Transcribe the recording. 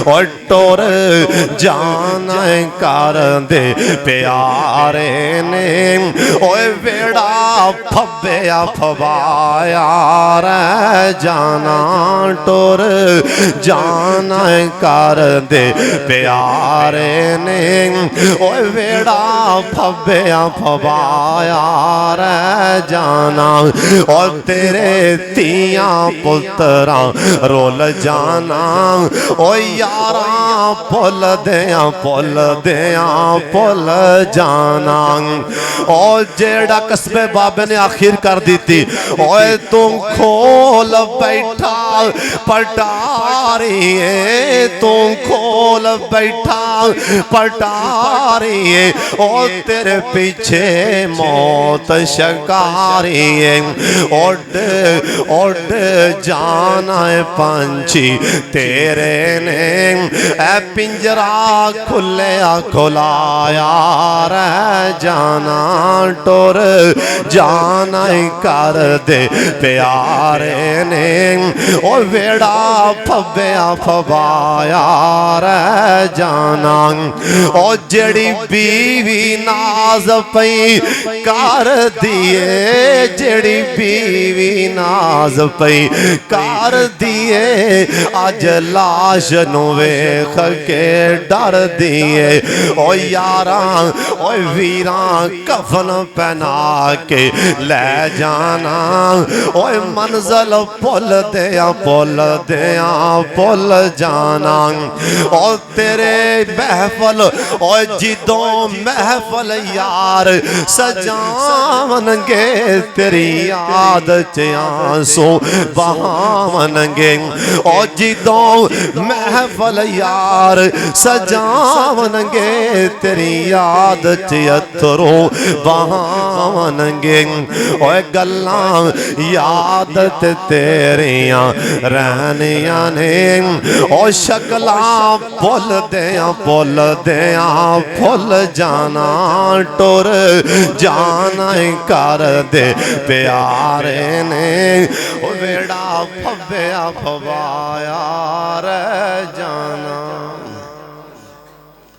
और टुर जाना कर दे प्यारे ने ओए वेड़ा फब्बेया फवाया रे जाना टुर जाना कर दे प्यारे ने ओए वेड़ा फब्बेया फवाया रे जाना और तेरे तिया पुत्रा रोल जाना ओ यारा पुल पुल जाना और जेड़ा कस्बे बाबे ने आखिर कर दी थी ओए तुम खोल बैठा पटारी तुम खोल बैठा पटारी और तेरे पीछे मौत शिकारी उड़ उड़ जाना है पंछी तेरे ने ए पिंजरा खुले खुलाया रे जाना टुर जाना कर दे प्यारे ने ओ वेड़ा फब्बेया फवाया रे जाना ओ जड़ी बीवी नाज पई कर दिए जड़ी बीवी नाज पई कर दिए अज लाश नु वेख के डर दिए ओ यारा ओ वीरा कफन पहना के ले जाना ओ मंजिल पुल पुल जाना ओ तेरे महफल ओ जिदों महफल यार सजावनगे तेरी याद च आंसू बहावनगे ओ जिदों महफल यार सजावनगे तेरी याद च अथरू बहावनगे ओ गल्लां याद ते तेरियां रहनियां ने ओ शक्लां भुल दियां भुल जाना टुर जाना कर दे प्यारे ने वेड़ा फब्बेया फवाया रे जाना।